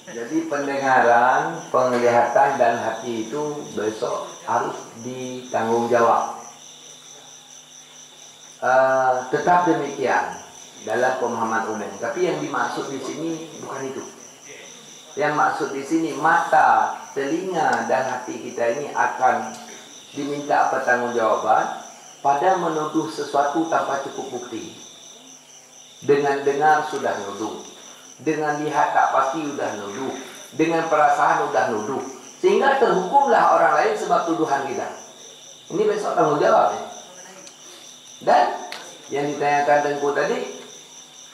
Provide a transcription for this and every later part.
Jadi pendengaran, penglihatan dan hati itu besok harus ditanggung jawab. Tetap demikian dalam pemahaman umum. Tapi yang dimaksud di sini bukan itu. Yang maksud di sini mata, telinga dan hati kita ini akan diminta pertanggungjawaban pada menuduh sesuatu tanpa cukup bukti. Dengan dengar sudah nuduh, dengan lihat tak pasti sudah nuduh, dengan perasaan sudah nuduh, sehingga terhukumlah orang lain sebab tuduhan kita. Ini besok tanggung jawab ya. Dan yang ditanyakan Tengku tadi,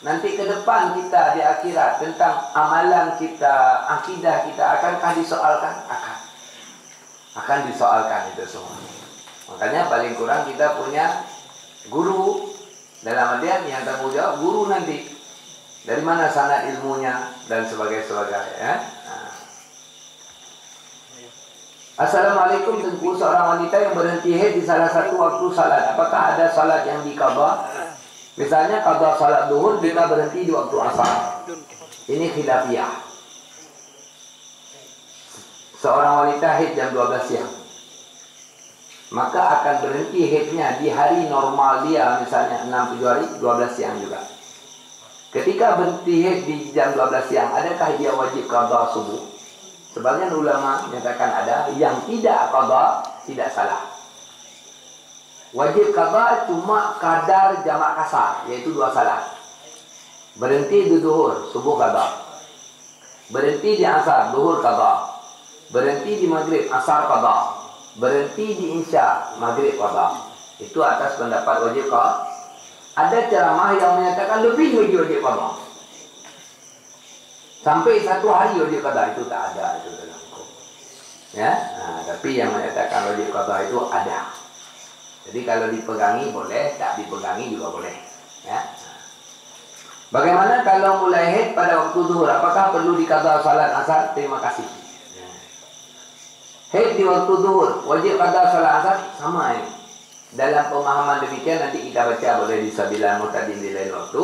nanti ke depan kita di akhirat tentang amalan kita, akidah kita akankah disoalkan? Akan disoalkan itu semua. Makanya paling kurang kita punya guru, dalam artian yang tanggung jawab guru nanti. Dari mana sanad ilmunya dan sebagainya ya. Assalamualaikum, Tengku, seorang wanita yang berhenti haid di salah satu waktu salat, apakah ada salat yang diqadha? Misalnya qadha salat zuhur bila berhenti di waktu asar. Ini khilafiyah. Seorang wanita haid jam 12 siang, maka akan berhenti haidnya di hari normal dia, misalnya 6-7 hari, 12 siang juga. Ketika berhenti haid di jam 12 siang, adakah dia wajib qadha subuh? Sebagian ulama menyatakan ada, yang tidak qadha tidak salah. Wajib qadha cuma kadar jamak kasar, yaitu 2 salat. Berhenti di zuhur, subuh qadha. Berhenti di asar, zuhur qadha. Berhenti di maghrib, asar qadha. Berhenti di isya, maghrib qadha. Itu atas pendapat wajib qadha. Ada ceramah yang menyatakan lebih lagi wajib qadha. Sampai 1 hari wajib qadha, itu tak ada itu dalam hukum. Ya, tapi yang menyatakan wajib qadha itu ada. Jadi kalau dipegangi boleh, tak dipegangi juga boleh. Ya. Bagaimana kalau mulai haid pada waktu zuhur? Apakah perlu diqadha salat asar? Terima kasih. Ya. Haid di waktu zuhur, wajib qadha salat asar, sama ini. Dalam pemahaman demikian nanti kita baca boleh di Sabilan Mu'tadin di lain waktu,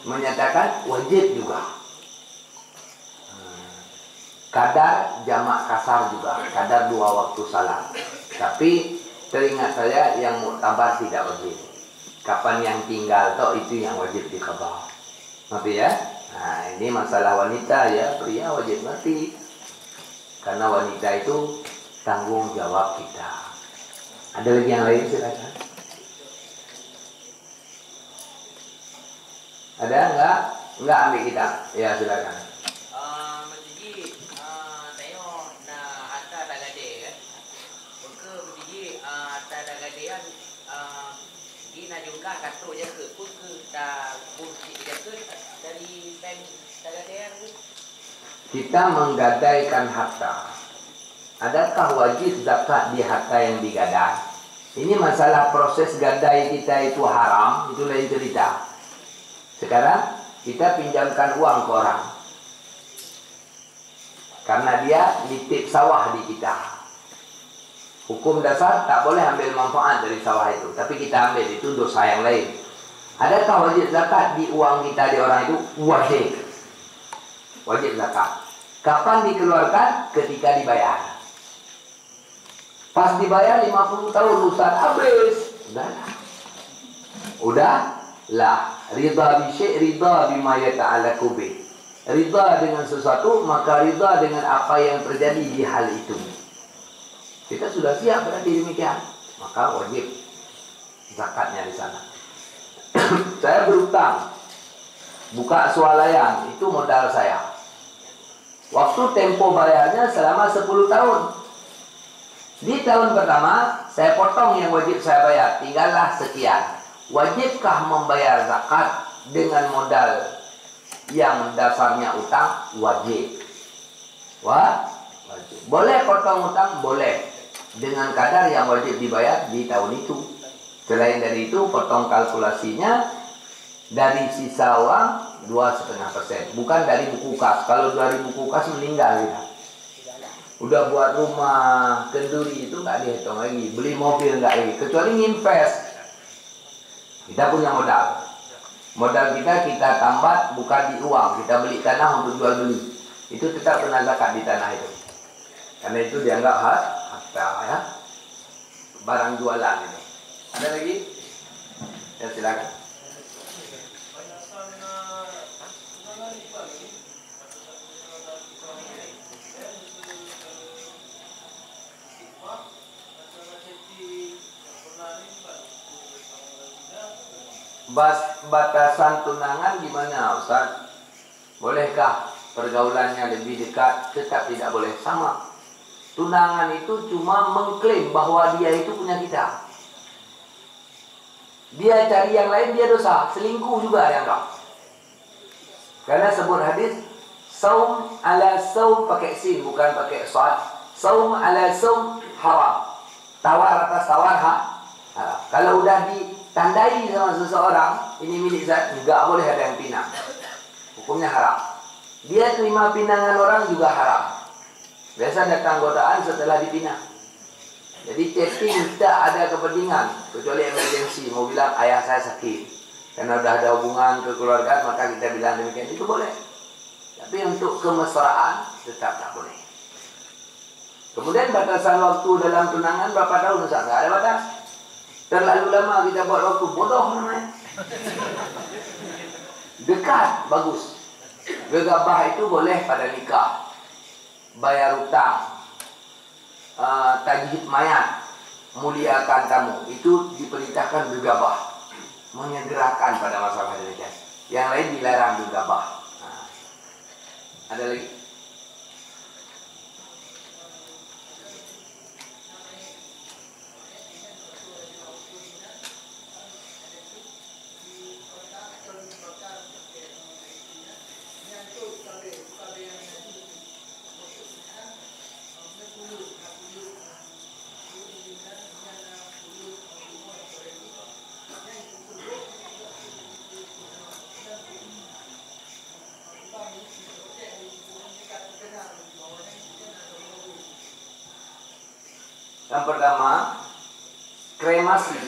menyatakan wajib juga. Kadar jamak kasar juga, kadar 2 waktu salat. Tapi teringat saya yang muktabar tidak wajib. Kapan yang tinggal toh itu yang wajib diqadha. Ngerti ya? Nah, ini masalah wanita ya, pria wajib ngerti. Karena wanita itu tanggung jawab kita. Ada lagi yang lain silakan. Ada enggak? Enggak, ambil kita. Ya silakan. Menjadi tengok nak hantar dah gadai kan. Maka menjadi hantar dah gadai kan di nak juga kartu je ke pun ke dah kursi je ke dari bank dah gadai kan. Kita menggadaikan harta. Adakah wajib zakat di harta yang digadai? Ini masalah proses gadai kita itu haram, itu lain cerita. Sekarang kita pinjamkan uang ke orang karena dia nitip sawah di kita. Hukum dasar tak boleh ambil manfaat dari sawah itu, tapi kita ambil, itu dosa yang lain. Adakah wajib zakat di uang kita di orang itu? Wajib. Wajib zakat. Kapan dikeluarkan? Ketika dibayar. Pas dibayar 50 tahun Ustaz, habis. Udah lah. Ridha bi syai', ridha bima yata'allaqu bih. Ridha dengan sesuatu, maka ridha dengan apa yang terjadi di hal itu. Kita sudah siap berarti demikian, maka wajib zakatnya di sana. Saya berutang, buka swalayan, itu modal saya. Waktu tempo bayarnya selama 10 tahun. Di tahun pertama, saya potong yang wajib saya bayar, tinggallah sekian. Wajibkah membayar zakat dengan modal yang dasarnya utang? Wajib. Wajib. Boleh potong utang? Boleh. Dengan kadar yang wajib dibayar di tahun itu. Selain dari itu, potong kalkulasinya dari sisa uang 2,5%. Bukan dari buku kas. Kalau dari buku kas meninggal kita. Udah buat rumah, kenduri, itu nggak dihitung lagi. Beli mobil nggak lagi. Kecuali nginvest. Kita punya modal. Modal kita tambat bukan di uang. Kita beli tanah untuk jual beli. itu tetap kena zakat di tanah itu. Karena itu dianggap harta ya. Barang jualan itu. Ada lagi? Ya silakan. Batasan tunangan gimana Ustaz? Bolehkah pergaulannya lebih dekat? Tetap tidak boleh sama. Tunangan itu cuma mengklaim bahwa dia itu punya kita. Dia cari yang lain, dia dosa. Selingkuh juga dianggap. Karena sebut hadis, saum ala saum pakai sin, bukan pakai sad. Saum ala saum haram. Tawar atas tawar haram. Kalau udah ditandai sama seseorang, ini milik zat, enggak boleh ada yang pinang. Hukumnya haram. Dia terima pinangan orang juga haram. Biasa datang godaan setelah dipinang. Jadi chatting tidak ada kepentingan, kecuali emergency, mau bilang ayah saya sakit. Karena sudah ada hubungan kekeluargaan, maka kita bilang demikian, itu boleh. Tapi untuk kemesraan tetap tak boleh. Kemudian batasan waktu dalam tunangan berapa tahun Ustaz? Tidak ada batas. Terlalu lama kita buat waktu, bodoh namanya. Dekat, bagus. Gegabah itu boleh pada nikah. Bayar utang, tajhid mayat, muliakan tamu, itu diperintahkan gegabah, menyegerakan pada masalah demikian. Yang lain dilarang gegabah. Ada lagi? Yang pertama, kremasi,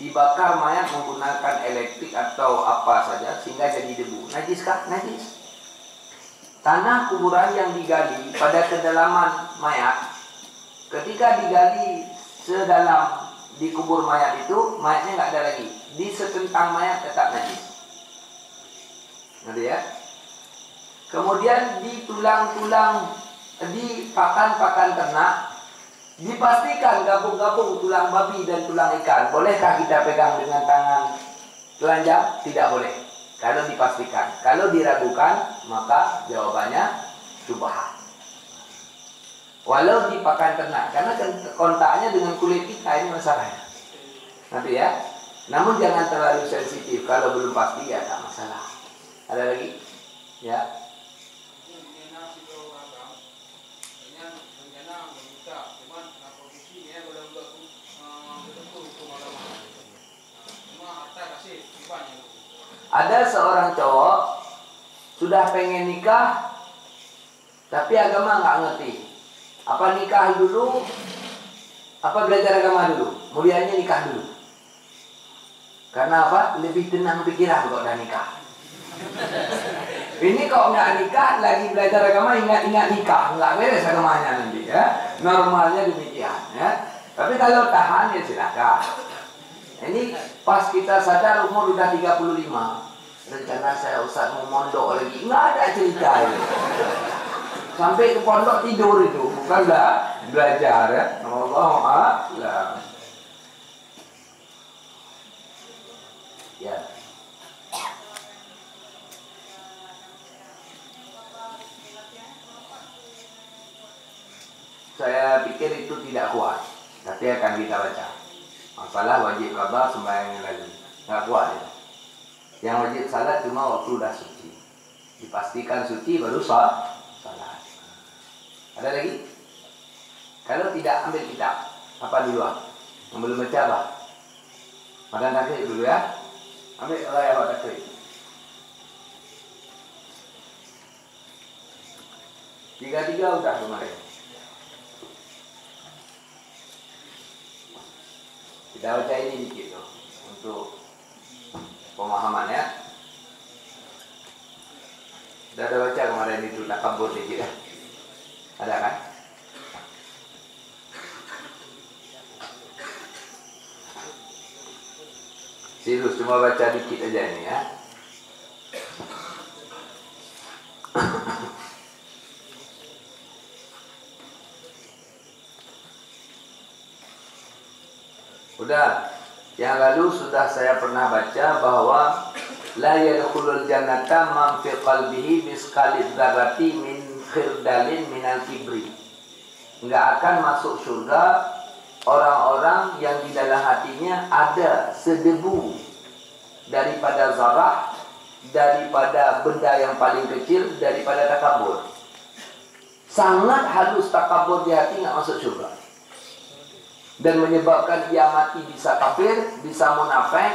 dibakar mayat menggunakan elektrik atau apa saja sehingga jadi debu. Najiskah? Najis. Tanah kuburan yang digali pada kedalaman mayat, ketika digali sedalam di kubur mayat itu, mayatnya nggak ada lagi. Di sekentang mayat tetap najis. Ngerti ya? Kemudian di tulang-tulang, di pakan-pakan ternak, dipastikan gabung-gabung tulang babi dan tulang ikan. Bolehkah kita pegang dengan tangan telanjang? Tidak boleh. Kalau dipastikan. Kalau diragukan, maka jawabannya syubhat. Walau di pakan ternak, karena kontaknya dengan kulit kita ini masalahnya. Nanti ya. Namun jangan terlalu sensitif. Kalau belum pasti ya tak masalah. Ada lagi? Ya. Ada seorang cowok sudah pengen nikah, tapi agama nggak ngerti. Apa nikah dulu? Apa belajar agama dulu? Mulianya nikah dulu. Karena apa? Lebih tenang pikiran kalau udah nikah. Ini kalau nggak nikah, lagi belajar agama, ingat-ingat nikah, nggak beres agamanya nanti ya. Normalnya demikian ya. Tapi kalau tahan ya silakan. Ini pas kita sadar umur udah 35, rencana saya Ustaz mau mondok lagi, nggak ada cerita ini. Sampai ke pondok tidur itu, bukanlah belajar ya. Allah a'lam. Ya. Saya pikir itu tidak kuat, tapi akan kita baca. Masalah wajib qada sembahyang lagi, nggak kuat ya. Yang wajib salat cuma waktu udah suci, dipastikan suci baru salat. Ada lagi? Kalau tidak ambil kitab, apa duluan? Yang belum baca apa? Makan takrib dulu ya. Ambil ayat takrib. Tiga-tiga udah kemarin. Kita baca ini dikit tuh, untuk pemahamannya. Dah ada baca kemarin itu takabur dikit ya? Ada kan? Serius, cuma baca dikit aja ini ya. Udah, yang lalu sudah saya pernah baca bahwa la yadkhulul jannata man fi qalbihi misqali dzarrati min khirdalin minal kibri. Enggak akan masuk surga orang-orang yang di dalam hatinya ada sedebu daripada zarah, daripada benda yang paling kecil, daripada takabur. Sangat halus takabur di hati, enggak masuk surga. Dan menyebabkan ia mati bisa kafir, bisa munafik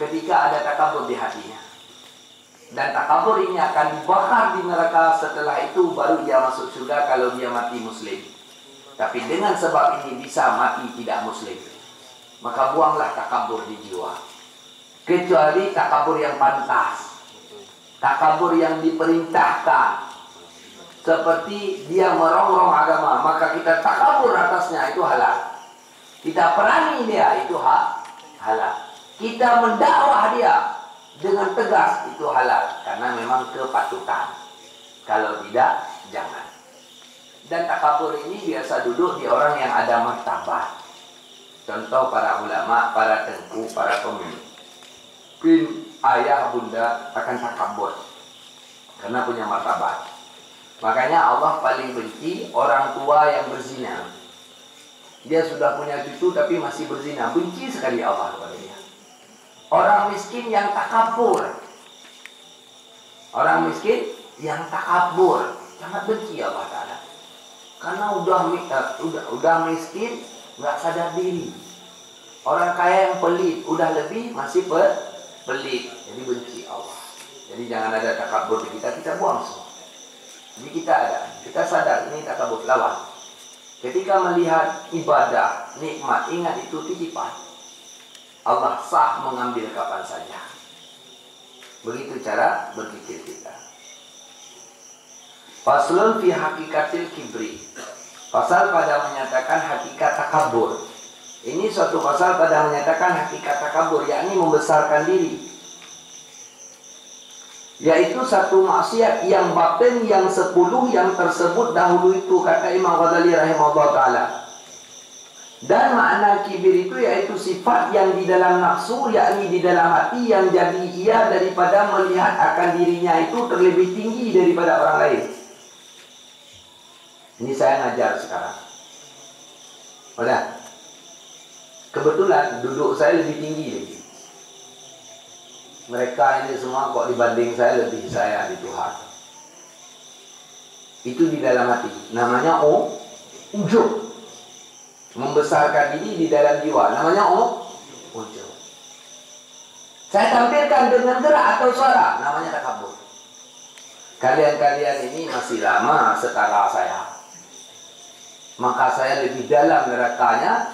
ketika ada takabur di hatinya. Dan takabur ini akan dibakar di neraka, setelah itu baru dia masuk surga kalau dia mati muslim. Tapi dengan sebab ini bisa mati tidak muslim. Maka buanglah takabur di jiwa. Kecuali takabur yang pantas, takabur yang diperintahkan, seperti dia merongrong agama, maka kita takabur atasnya, itu halal. Kita perangi dia, itu halal. Kita mendakwah dia dengan tegas, itu halal. Karena memang kepatutan. Kalau tidak, jangan. Dan takabur ini biasa duduk di orang yang ada martabat. Contoh para ulama, para tengku, para pemimpin, ayah, bunda akan takabur karena punya martabat. Makanya Allah paling benci orang tua yang berzina. Dia sudah punya cucu tapi masih berzina. Benci sekali Allah kepada dia. Orang miskin yang takabur. Orang miskin yang takabur. Sangat benci Allah Ta'ala. Karena udah miskin, nggak sadar diri. Orang kaya yang pelit, udah lebih masih pelit. Jadi benci Allah. Jadi jangan ada takabur di kita buang semua. Jadi kita sadar ini takabur, lawan. Ketika melihat ibadah, nikmat, ingat itu titipan. Allah sah mengambil kapan saja. Begitu cara berpikir kita. Faslun fi hakikatil kibri. Pasal pada menyatakan hakikat takabur. Ini suatu pasal pada menyatakan hakikat takabur, yakni membesarkan diri. Yaitu satu maksiat yang batin yang 10 yang tersebut dahulu itu, kata Imam Ghazali rahimahullah ta'ala. Dan makna kibir itu yaitu sifat yang di dalam nafsu, yakni di dalam hati, yang jadi ia daripada melihat akan dirinya itu terlebih tinggi daripada orang lain. Ini saya ngajar sekarang. Udah. Kebetulan duduk saya lebih tinggi lagi. Mereka ini semua kok dibanding saya lebih saya di Tuhan. Itu di dalam hati. Namanya ujub. Membesarkan diri di dalam jiwa. Namanya ujub. Saya tampilkan dengan gerak atau suara. Namanya takabur. Kalian-kalian ini masih lama setara saya. Maka saya lebih dalam nerakanya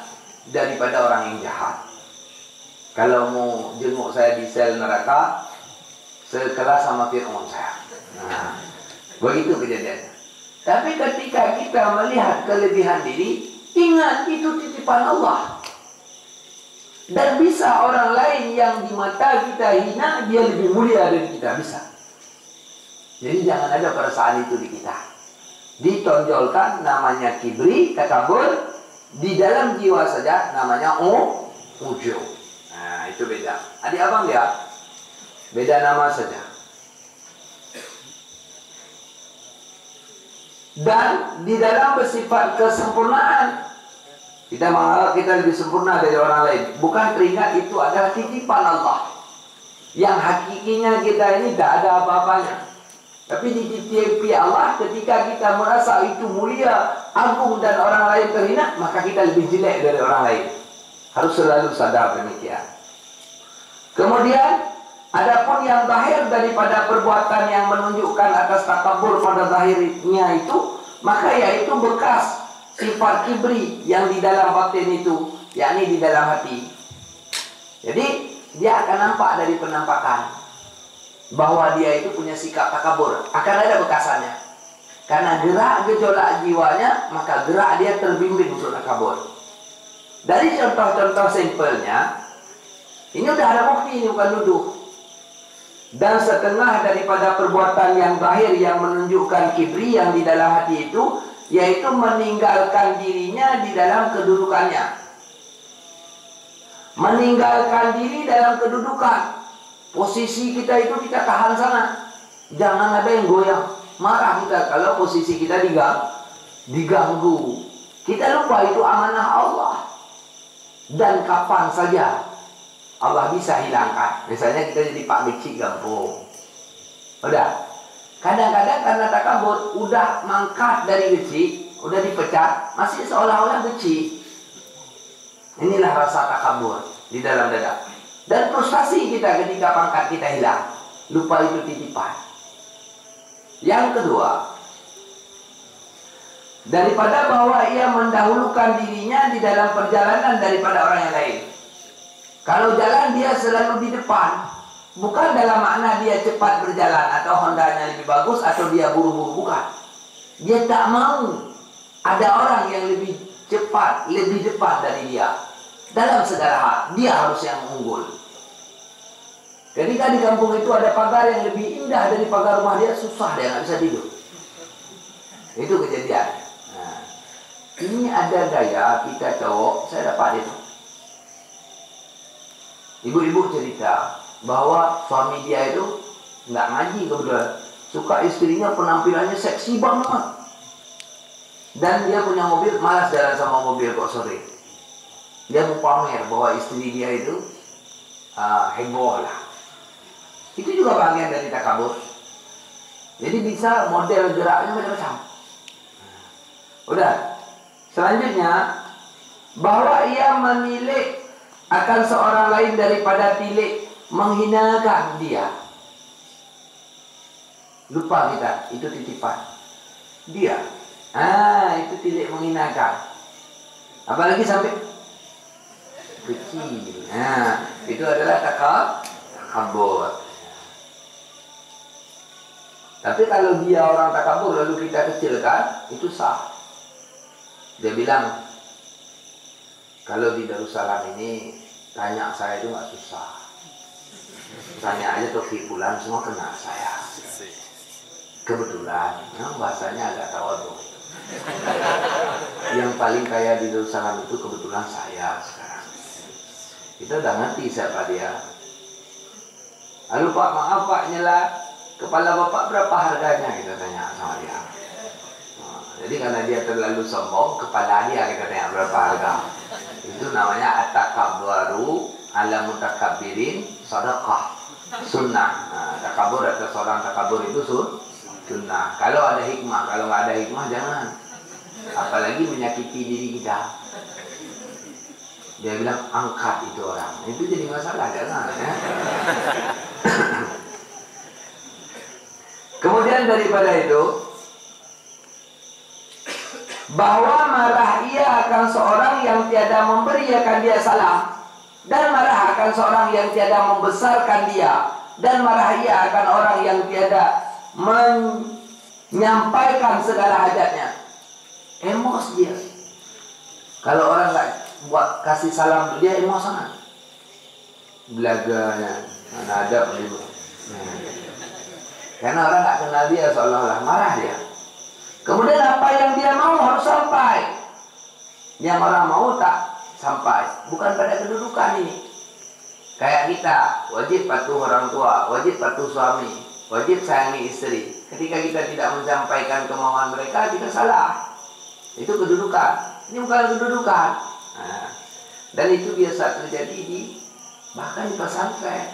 daripada orang yang jahat. Kalau mau jenguk saya di sel neraka, sekelas sama Fir'aun saya. Nah, begitu kejadiannya. Tapi ketika kita melihat kelebihan diri, ingat itu titipan Allah. Dan bisa orang lain yang di mata kita hina, dia lebih mulia dari kita, bisa. Jadi jangan ada perasaan itu di kita. Ditonjolkan namanya kibri, takabur. Di dalam jiwa saja namanya ujub. Nah, itu beda. Adik abang dia beda nama saja. Dan di dalam bersifat kesempurnaan, kita menganggap kita lebih sempurna dari orang lain. Bukan, teringat itu adalah titipan Allah. Yang hakikinya kita ini tidak ada apa-apanya. Tapi dititipi Allah, ketika kita merasa itu mulia, agung dan orang lain terhina, maka kita lebih jelek dari orang lain. Harus selalu sadar demikian. Kemudian, adapun yang zahir daripada perbuatan yang menunjukkan atas takabur pada zahirnya itu, maka yaitu bekas sifat kibri yang di dalam batin itu, yakni di dalam hati. Jadi, dia akan nampak dari penampakan. bahwa dia itu punya sikap takabur, akan ada bekasannya. Karena gerak gejolak jiwanya, maka gerak dia terbimbing untuk takabur. Dari contoh-contoh simpelnya, ini udah ada bukti, ini bukan nuduh. Dan setengah daripada perbuatan yang zahir yang menunjukkan kibri yang di dalam hati itu, yaitu meninggalkan dirinya di dalam kedudukannya. Meninggalkan diri dalam kedudukan. Posisi kita itu kita tahan sana. Jangan ada yang goyang. Marah kita kalau posisi kita diganggu. Kita lupa itu amanah Allah. Dan kapan saja Allah bisa hilangkan. Misalnya kita jadi Pak Becik Gampung. Udah. Kadang-kadang karena takabur, udah mangkat dari becik, udah dipecat, masih seolah-olah becik. Inilah rasa takabur di dalam dada. Dan frustasi kita ketika pangkat kita hilang. Lupa itu titipan. Yang kedua, daripada bahwa ia mendahulukan dirinya di dalam perjalanan daripada orang yang lain. Kalau jalan dia selalu di depan, bukan dalam makna dia cepat berjalan atau Hondanya lebih bagus atau dia buru-buru, bukan. Dia tak mau ada orang yang lebih cepat, lebih depan dari dia. Dalam segala hal, dia harus yang unggul. Ketika di kampung itu ada pagar yang lebih indah dari pagar rumah dia, susah dia nggak bisa tidur. Itu kejadian. Nah, ini ada gaya kita cowok, saya dapat itu. Ibu-ibu cerita bahwa suami dia itu nggak ngaji kebetulan, suka istrinya penampilannya seksi banget, dan dia punya mobil, malas jalan sama mobil kok sore. Dia mau pamer bahwa istri dia itu heboh lah. Itu juga bagian dari takabur. Jadi bisa model geraknya macam-macam. Udah. Selanjutnya, bahwa ia menilik akan seorang lain daripada tilik menghinakan dia. Lupa kita, itu titipan. Dia. Itu tilik menghinakan. Apalagi sampai kecil. Itu adalah takabur. Tapi kalau dia orang takabur lalu kita kecilkan, itu sah. Dia bilang, kalau di Darussalam ini tanya saya itu nggak susah. Tanya aja Taufik Bulan, semua kenal saya. Kebetulan, bahasanya agak tawadhu. Yang paling kaya di Darussalam itu kebetulan saya sekarang. Kita udah ngerti siapa dia. Lalu Pak, maaf Pak, nyela, kepala Bapak berapa harganya? Kita tanya sama dia. Jadi karena dia terlalu sombong, kepala dia kita tanya berapa harga. Itu namanya at-takabbaru ala mutakabbirin sadaqah, sunnah. Takabur atas seorang takabur itu sunnah. Kalau ada hikmah, kalau nggak ada hikmah jangan. Apalagi menyakiti diri kita. Dia bilang angkat itu orang, itu jadi masalah, jangan ya. Kemudian daripada itu, bahwa marah ia akan seorang yang tiada memberi akan dia salam, dan marah akan seorang yang tiada membesarkan dia, dan marah ia akan orang yang tiada menyampaikan segala hajatnya. Emos dia. Kalau orang nggak buat kasih salam dia emosional. Belaganya, mana ada begitu. Karena orang nggak kenal dia, seolah-olah marah dia. Kemudian apa yang dia mau harus sampai. Yang orang mau tak sampai. Bukan pada kedudukan ini. Kayak kita, wajib patuh orang tua, wajib patuh suami, wajib sayangi istri. Ketika kita tidak menyampaikan kemauan mereka, kita salah. Itu kedudukan. Ini bukan kedudukan. Dan itu biasa terjadi bahkan di pesantren.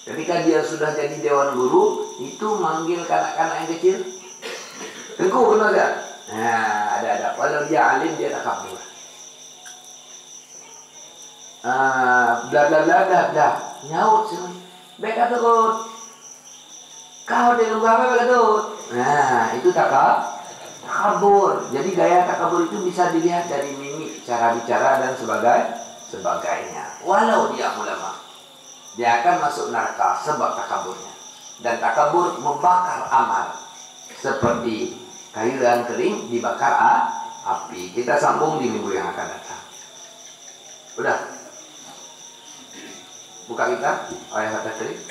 Ketika dia sudah jadi dewan guru, itu manggil kanak-kanak yang kecil, Tengku kenal tak? Ada. Walau dia alim, dia tak kabur. Bla bla bla bla bla. Nyaut sih. Baik kata kau dia nunggu apa begitu? Itu takabur. Jadi gaya takabur itu bisa dilihat dari mimik, cara bicara dan sebagainya. Walau dia ulama, dia akan masuk neraka sebab takaburnya. Dan takabur membakar amal. Seperti kayu yang kering dibakar api. Kita sambung di minggu yang akan datang. Udah? Buka kitab ayat kering.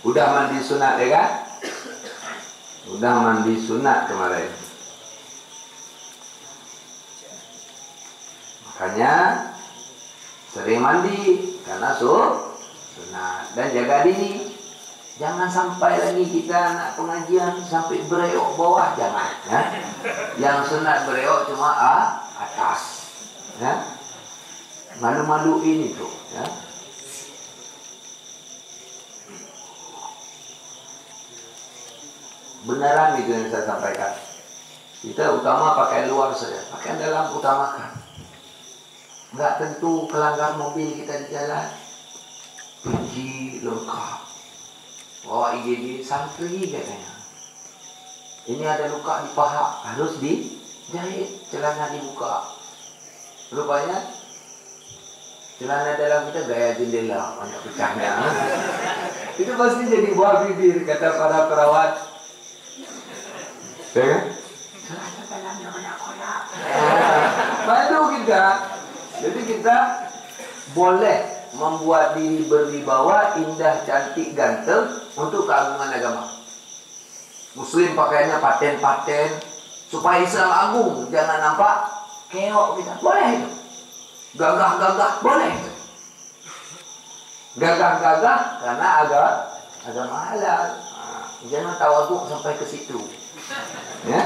Udah mandi sunat ya kan? Udah mandi sunat kemarin. Makanya sering mandi karena sunat. Dan jaga diri. Jangan sampai lagi kita anak pengajian sampai bereok bawah, jangan. Ya? Yang sunat bereok cuma atas. Ya? Malu-maluin itu. Ya? Beneran itu yang saya sampaikan. Kita utama pakaian luar saja, pakaian dalam utamakan. Nggak tentu kelanggar mobil kita di jalan. Pergi lengkap. Bawa IGD santri katanya. Ini ada luka di paha, harus dijahit, celana dibuka. Rupanya celana dalam kita gaya jendela, banyak pecahnya. Itu pasti jadi buah bibir kata para perawat. Ya kan? Celana dalamnya banyak koyak. Malu kita. Jadi kita boleh membuat diri berwibawa, indah, cantik, ganteng untuk keagungan agama. Muslim pakaiannya paten-paten supaya Islam agung, jangan nampak keok kita. Boleh itu. Gagah-gagah boleh itu. Gagah-gagah karena agama halal. Jangan tawaduk sampai ke situ. Ya.